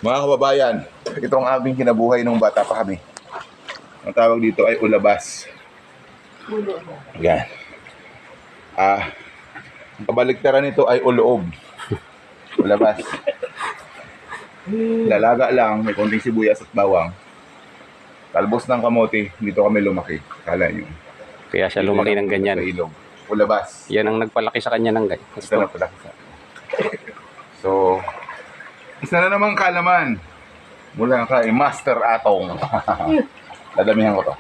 Mga kababayan, ito ang aming kinabuhay nung bata pa kami. Ang tawag dito ay ulabas. Yan. Ang kabaligtaran nito ay uloob. Ulabas. Lalaga lang, may konting sibuyas at bawang. Talbos ng kamote, dito kami lumaki. Kala nyo. Kaya siya lumaki ng ganyan. Sa ilog. Ulabas. Yan ang nagpalaki sa kanya ng ganyan. Ito na pala. So, isa na namang kalaman mula kay Master Atong. Dadamihan ko to.